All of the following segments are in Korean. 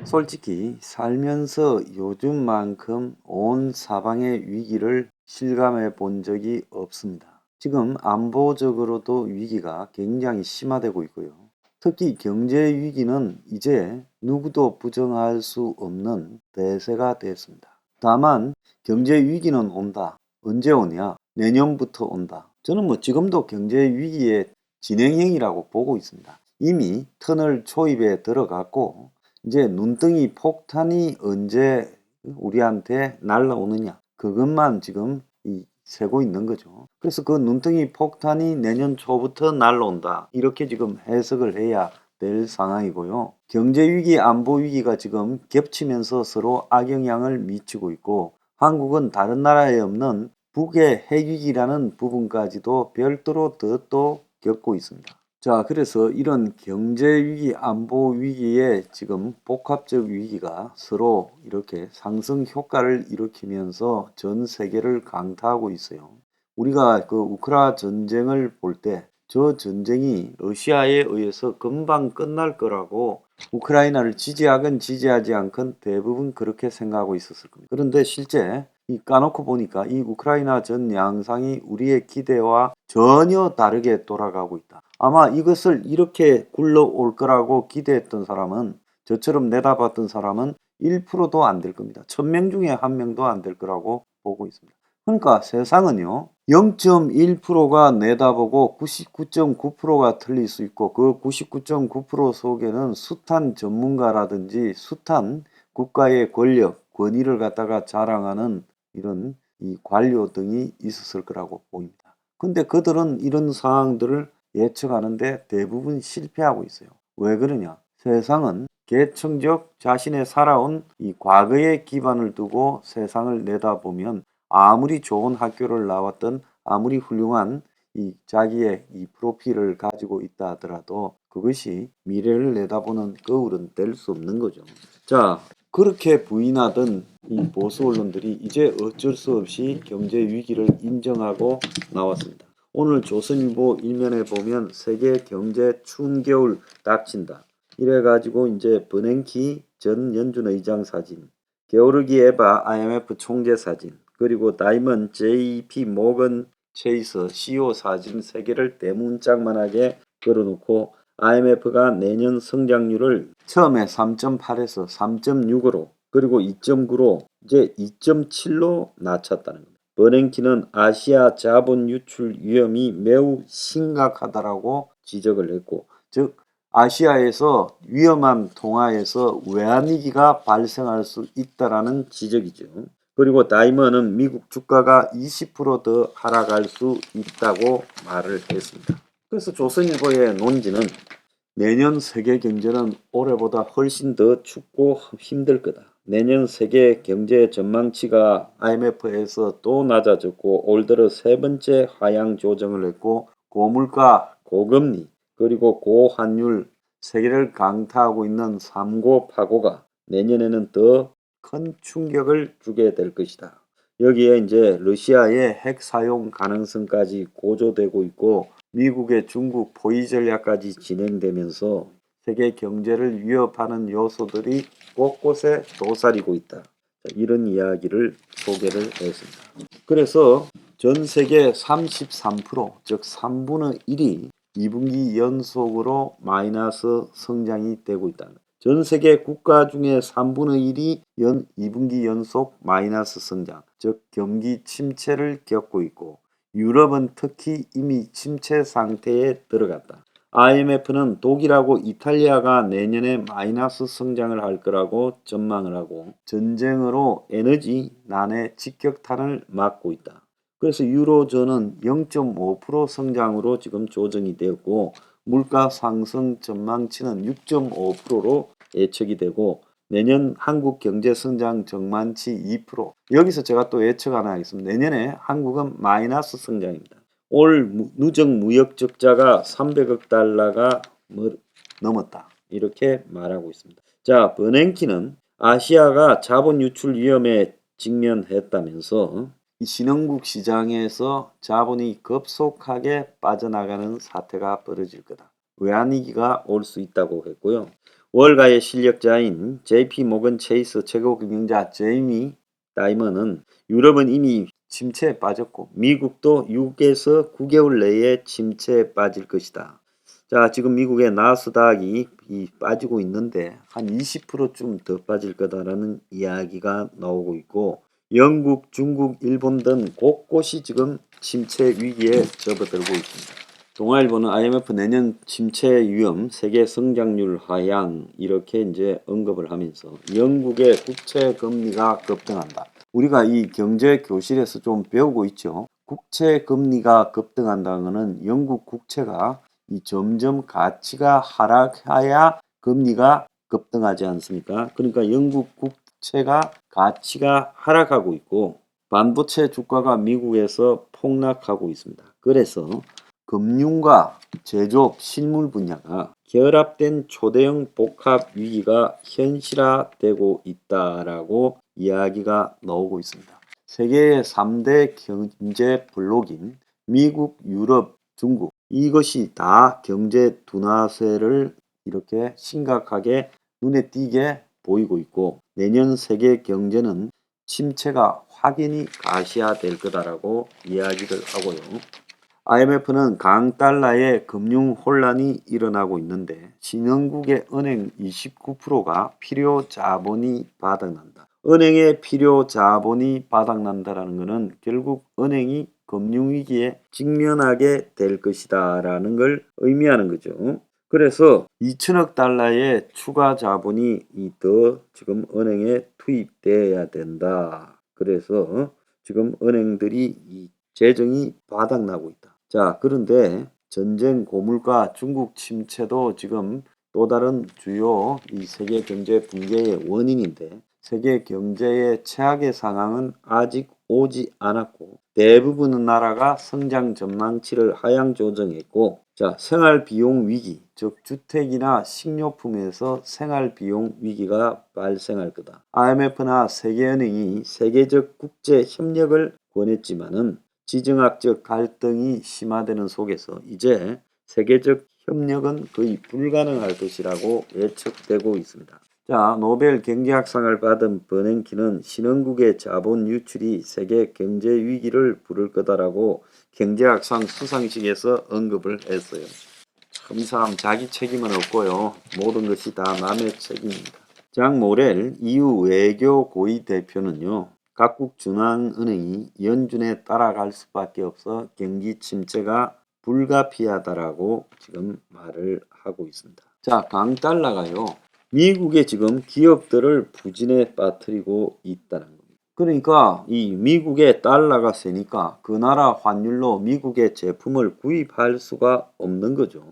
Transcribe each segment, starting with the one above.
솔직히 살면서 요즘만큼 온 사방의 위기를 실감해 본 적이 없습니다. 지금 안보적으로도 위기가 굉장히 심화되고 있고요. 특히 경제 위기는 이제 누구도 부정할 수 없는 대세가 됐습니다. 다만 경제 위기는 온다. 언제 오냐? 내년부터 온다. 저는 지금도 경제 위기의 진행형이라고 보고 있습니다. 이미 터널 초입에 들어갔고 이제 눈덩이 폭탄이 언제 우리한테 날라오느냐 그것만 지금 세고 있는 거죠. 그래서 그 눈덩이 폭탄이 내년 초부터 날라온다 이렇게 지금 해석을 해야 될 상황이고요. 경제위기 안보위기가 지금 겹치면서 서로 악영향을 미치고 있고 한국은 다른 나라에 없는 북의 핵위기라는 부분까지도 별도로 또 겪고 있습니다. 자, 그래서 이런 경제 위기, 안보 위기에 지금 복합적 위기가 서로 이렇게 상승 효과를 일으키면서 전 세계를 강타하고 있어요. 우리가 그 우크라 전쟁을 볼 때 저 전쟁이 러시아에 의해서 금방 끝날 거라고 우크라이나를 지지하건 지지하지 않건 대부분 그렇게 생각하고 있었을 겁니다. 그런데 실제 까놓고 보니까 이 우크라이나 전 양상이 우리의 기대와 전혀 다르게 돌아가고 있다. 아마 이것을 이렇게 굴러올 거라고 기대했던 사람은 저처럼 내다봤던 사람은 1%도 안 될 겁니다. 1000명 중에 1명도 안 될 거라고 보고 있습니다. 그러니까 세상은요. 0.1%가 내다보고 99.9%가 틀릴 수 있고 그 99.9% 속에는 숱한 전문가라든지 숱한 국가의 권력, 권위를 갖다가 자랑하는 이런 관료 등이 있었을 거라고 보입니다. 근데 그들은 이런 상황들을 예측하는데 대부분 실패하고 있어요. 왜 그러냐? 세상은 계층적 자신의 살아온 이 과거의 기반을 두고 세상을 내다보면 아무리 좋은 학교를 나왔던 아무리 훌륭한 자기의 프로필을 가지고 있다 하더라도 그것이 미래를 내다보는 거울은 될 수 없는 거죠. 자, 그렇게 부인하던 이 보수 언론들이 이제 어쩔 수 없이 경제 위기를 인정하고 나왔습니다. 오늘 조선일보 일면에 보면 세계 경제 추운 겨울 닥친다. 이래가지고 이제 버냉키 전 연준 의장 사진, 게오르기 에바 IMF 총재 사진, 그리고 다이먼 JP 모건 체이서 CEO 사진 3개를 대문짝만하게 걸어놓고 IMF가 내년 성장률을 처음에 3.8에서 3.6으로 그리고 2.9로 이제 2.7로 낮췄다는 겁니다. 버냉키는 아시아 자본 유출 위험이 매우 심각하다라고 지적을 했고, 즉 아시아에서 위험한 동아에서 외환위기가 발생할 수 있다라는 지적이죠. 그리고 다이먼은 미국 주가가 20% 더 하락할 수 있다고 말을 했습니다. 그래서 조선일보의 논지는 내년 세계 경제는 올해보다 훨씬 더 춥고 힘들 거다. 내년 세계 경제 전망치가 IMF에서 또 낮아졌고 올 들어 세 번째 하향 조정을 했고 고물가, 고금리, 그리고 고환율 세계를 강타하고 있는 삼고파고가 내년에는 더 큰 충격을 주게 될 것이다. 여기에 이제 러시아의 핵 사용 가능성까지 고조되고 있고 미국의 중국 포위 전략까지 진행되면서 세계 경제를 위협하는 요소들이 곳곳에 도사리고 있다. 이런 이야기를 소개를 했습니다. 그래서 전 세계 33%, 즉 3분의 1이 2분기 연속으로 마이너스 성장이 되고 있다. 전 세계 국가 중에 3분의 1이 2분기 연속 마이너스 성장, 즉 경기 침체를 겪고 있고 유럽은 특히 이미 침체 상태에 들어갔다. IMF는 독일하고 이탈리아가 내년에 마이너스 성장을 할 거라고 전망을 하고 전쟁으로 에너지 난의 직격탄을 맞고 있다. 그래서 유로존은 0.5% 성장으로 지금 조정이 되었고 물가 상승 전망치는 6.5%로 예측이 되고 내년 한국 경제 성장 전망치 2%. 여기서 제가 또 예측 하나 하겠습니다. 내년에 한국은 마이너스 성장입니다. 올 누적 무역 적자가 300억 달러가 넘었다. 이렇게 말하고 있습니다. 자, 버냉키는 아시아가 자본 유출 위험에 직면했다면서 이 신흥국 시장에서 자본이 급속하게 빠져나가는 사태가 벌어질 거다. 외환위기가 올 수 있다고 했고요. 월가의 실력자인 JP 모건 체이스 최고 경영자 제이미 다이먼은 유럽은 이미 침체에 빠졌고 미국도 6에서 9개월 내에 침체에 빠질 것이다. 자, 지금 미국의 나스닥이 빠지고 있는데 한 20%좀 더 빠질 거다라는 이야기가 나오고 있고 영국, 중국, 일본 등 곳곳이 지금 침체 위기에 접어들고 있습니다. 동아일보는 IMF 내년 침체 위험, 세계 성장률 하향 이렇게 이제 언급을 하면서 영국의 국채 금리가 급등한다. 우리가 이 경제 교실에서 좀 배우고 있죠. 국채 금리가 급등한다는 것은 영국 국채가 점점 가치가 하락해야 금리가 급등하지 않습니까? 그러니까 영국 국채가 가치가 하락하고 있고 반도체 주가가 미국에서 폭락하고 있습니다. 그래서 금융과 제조업, 실물 분야가 결합된 초대형 복합 위기가 현실화되고 있다라고 이야기가 나오고 있습니다. 세계의 3대 경제 블록인 미국, 유럽, 중국 이것이 다 경제 둔화세를 이렇게 심각하게 눈에 띄게 보이고 있고 내년 세계 경제는 침체가 확연히 가시화될 거다라고 이야기를 하고요. IMF는 강달러의 금융 혼란이 일어나고 있는데 신흥국의 은행 29%가 필요 자본이 바닥난다. 은행의 필요 자본이 바닥난다라는 것은 결국 은행이 금융위기에 직면하게 될 것이다 라는 걸 의미하는 거죠. 그래서 2천억 달러의 추가 자본이 더 지금 은행에 투입돼야 된다. 그래서 지금 은행들이 재정이 바닥나고 있다. 자, 그런데 전쟁, 고물가, 중국 침체도 지금 또 다른 주요 세계 경제 붕괴의 원인인데 세계 경제의 최악의 상황은 아직 오지 않았고 대부분의 나라가 성장 전망치를 하향 조정했고 자, 생활 비용 위기, 즉 주택이나 식료품에서 생활 비용 위기가 발생할 거다. IMF나 세계은행이 세계적 국제 협력을 권했지만은 지정학적 갈등이 심화되는 속에서 이제 세계적 협력은 거의 불가능할 것이라고 예측되고 있습니다. 자, 노벨 경제학상을 받은 버냉키는 신흥국의 자본 유출이 세계 경제 위기를 부를 거다라고 경제학상 수상식에서 언급을 했어요. 참 이 사람 자기 책임은 없고요. 모든 것이 다 남의 책임입니다. 장 모렐 EU 외교 고위 대표는요. 각국 중앙은행이 연준에 따라갈 수밖에 없어 경기 침체가 불가피하다라고 지금 말을 하고 있습니다. 자, 강달러가요. 미국의 지금 기업들을 부진에 빠뜨리고 있다는 겁니다. 그러니까 이 미국의 달러가 세니까 그 나라 환율로 미국의 제품을 구입할 수가 없는 거죠.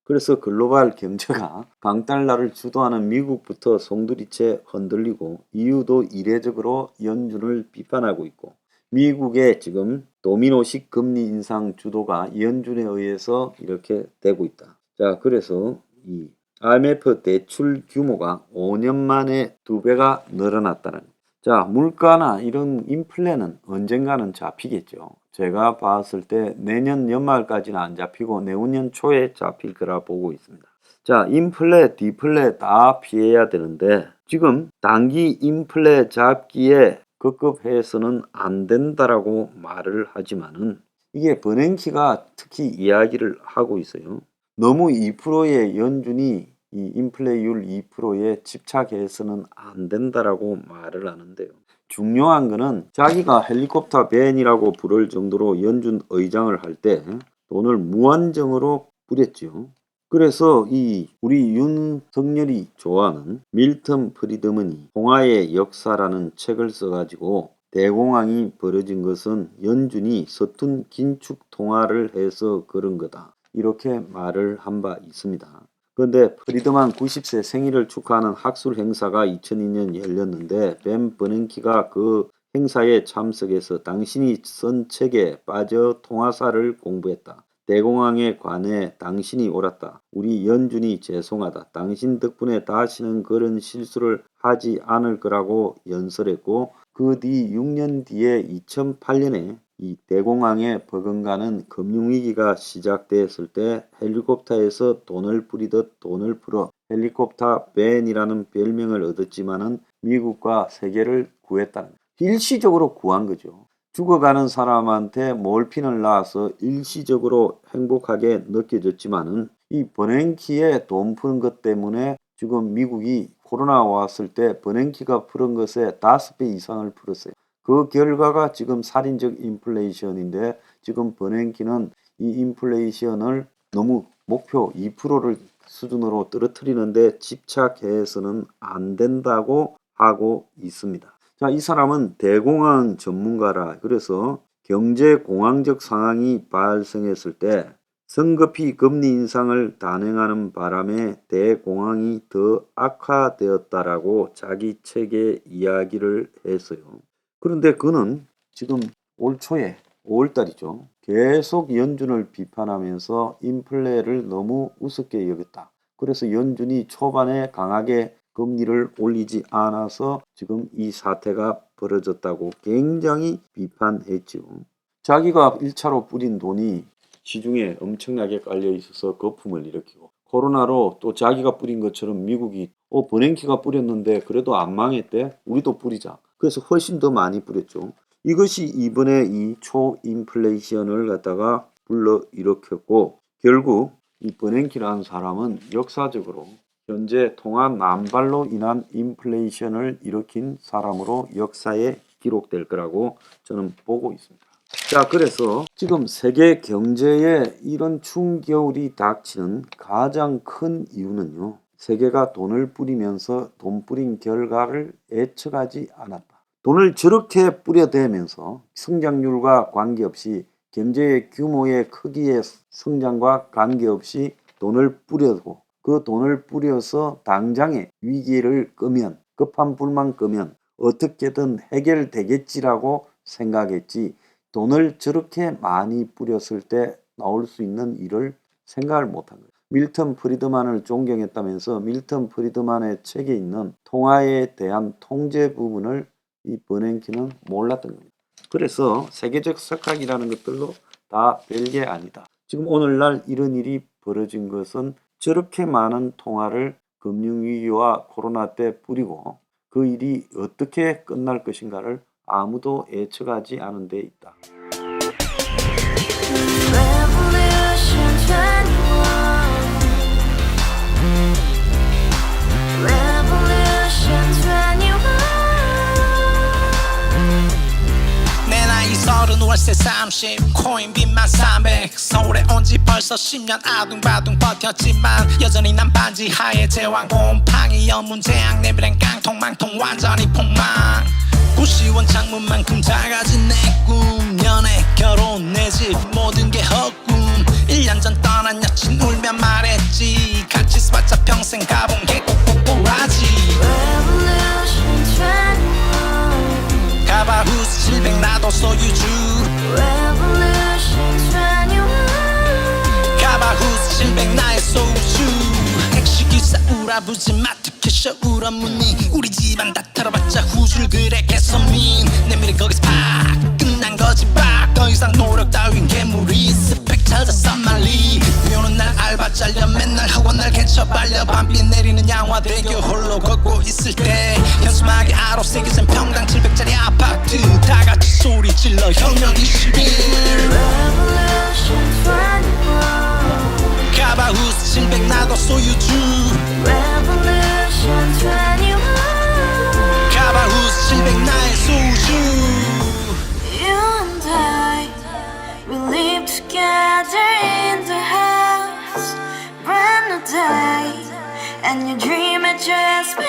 그래서 글로벌 경제가 강달러를 주도하는 미국부터 송두리째 흔들리고 EU도 이례적으로 연준을 비판하고 있고 미국의 지금 도미노식 금리 인상 주도가 연준에 의해서 이렇게 되고 있다. 자, 그래서 이 IMF 대출 규모가 5년 만에 2배가 늘어났다는. 자, 물가나 이런 인플레는 언젠가는 잡히겠죠. 제가 봤을 때 내년 연말까지는 안 잡히고 내후년 초에 잡힐 거라 보고 있습니다. 자, 인플레, 디플레 다 피해야 되는데 지금 단기 인플레 잡기에 급급해서는 안 된다라고 말을 하지만은 이게 버냉키가 특히 이야기를 하고 있어요. 너무 2%의 연준이 이 인플레이율 2%에 집착해서는 안 된다라고 말을 하는데요. 중요한 거는 자기가 헬리콥터 벤이라고 부를 정도로 연준 의장을 할 때 돈을 무한정으로 뿌렸죠. 그래서 우리 윤석열이 좋아하는 밀턴 프리드먼이 통화의 역사라는 책을 써가지고 대공황이 벌어진 것은 연준이 서툰 긴축 통화를 해서 그런 거다. 이렇게 말을 한 바 있습니다. 그런데 프리드만 90세 생일을 축하하는 학술 행사가 2002년 열렸는데 벤 버냉키가 그 행사에 참석해서 당신이 쓴 책에 빠져 통화사를 공부했다. 대공황에 관해 당신이 옳았다. 우리 연준이 죄송하다. 당신 덕분에 다시는 그런 실수를 하지 않을 거라고 연설했고 그 뒤 6년 뒤에 2008년에 이 대공황에 버금가는 금융위기가 시작되었을 때 헬리콥터에서 돈을 뿌리듯 돈을 풀어 헬리콥터 벤이라는 별명을 얻었지만은 미국과 세계를 구했다는 거예요. 일시적으로 구한 거죠. 죽어가는 사람한테 몰핀을 놔서 일시적으로 행복하게 느껴졌지만은 이 버냉키에 돈 푸는 것 때문에 지금 미국이 코로나 왔을 때 버냉키가 풀은 것에 5배 이상을 풀었어요. 그 결과가 지금 살인적 인플레이션인데 지금 버냉키는 이 인플레이션을 너무 목표 2%를 수준으로 떨어뜨리는데 집착해서는 안 된다고 하고 있습니다. 자, 이 사람은 대공황 전문가라. 그래서 경제공황적 상황이 발생했을 때 성급히 금리 인상을 단행하는 바람에 대공황이 더 악화되었다라고 자기 책에 이야기를 했어요. 그런데 그는 지금 올 초에 5월달이죠. 계속 연준을 비판하면서 인플레를 너무 우습게 여겼다. 그래서 연준이 초반에 강하게 금리를 올리지 않아서 지금 이 사태가 벌어졌다고 굉장히 비판했죠. 자기가 1차로 뿌린 돈이 시중에 엄청나게 깔려 있어서 거품을 일으키고 코로나로 또 자기가 뿌린 것처럼 미국이 버냉키가 뿌렸는데 그래도 안 망했대. 우리도 뿌리자. 그래서 훨씬 더 많이 뿌렸죠. 이것이 이번에 이 초인플레이션을 갖다가 불러일으켰고 결국 이 버냉키라는 사람은 역사적으로 현재 통화 난발로 인한 인플레이션을 일으킨 사람으로 역사에 기록될 거라고 저는 보고 있습니다. 자, 그래서 지금 세계 경제에 이런 충격이 닥치는 가장 큰 이유는요. 세계가 돈을 뿌리면서 돈 뿌린 결과를 예측하지 않았다. 돈을 저렇게 뿌려대면서 성장률과 관계없이 경제의 규모의 크기의 성장과 관계없이 돈을 뿌려도 그 돈을 뿌려서 당장의 위기를 끄면 급한 불만 끄면 어떻게든 해결되겠지라고 생각했지 돈을 저렇게 많이 뿌렸을 때 나올 수 있는 일을 생각을 못한 거예요. 밀턴 프리드만을 존경했다면서 밀턴 프리드만의 책에 있는 통화에 대한 통제 부분을 이 버냉키는 몰랐던 겁니다. 그래서 세계적 석학이라는 것들로 다 별게 아니다. 지금 오늘날 이런 일이 벌어진 것은 저렇게 많은 통화를 금융위기와 코로나 때 뿌리고 그 일이 어떻게 끝날 것인가를 아무도 예측하지 않은 데 있다. 월세 30 코인빚만 300 서울에 온지 벌써 10년 아둥바둥 버텼지만 여전히 난 반지 하에 제왕 곰팡이 연문제약 내비랭 깡통망통 완전히 폭망 고시원 창문만큼 작아진 내 꿈 연애 결혼 내 집 모든 게 헛꿈 1년 전 떠난 여친 울며 말했지 같이 스파자 평생 가본 게 꼭꼭꼬라지 가바후스 700 나도 소유주 가바후스 700 나의 소주 택시기사 우라부지 마트 캐셔 울어무니 우리 집안 다 털어봤자 후줄 그래 개선민 내미래 거기서 팍 끝난 거지 팍 더 이상 노력 따윈 괴물이 스펙 찾아서 말리 비오는 날 알바 잘려 맨날 학원 날 개쳐 발려 밤비 내리는 양화대교 홀로 걷고 있을 때 현수막에 아로 새겨진 평당 700짜리 아파트 다같이 소리 질러 혁명 21 가바후스 700 나도 소유주 가바후스 700 나의 소주 Together in the house, brand new day, and your dream had just begun.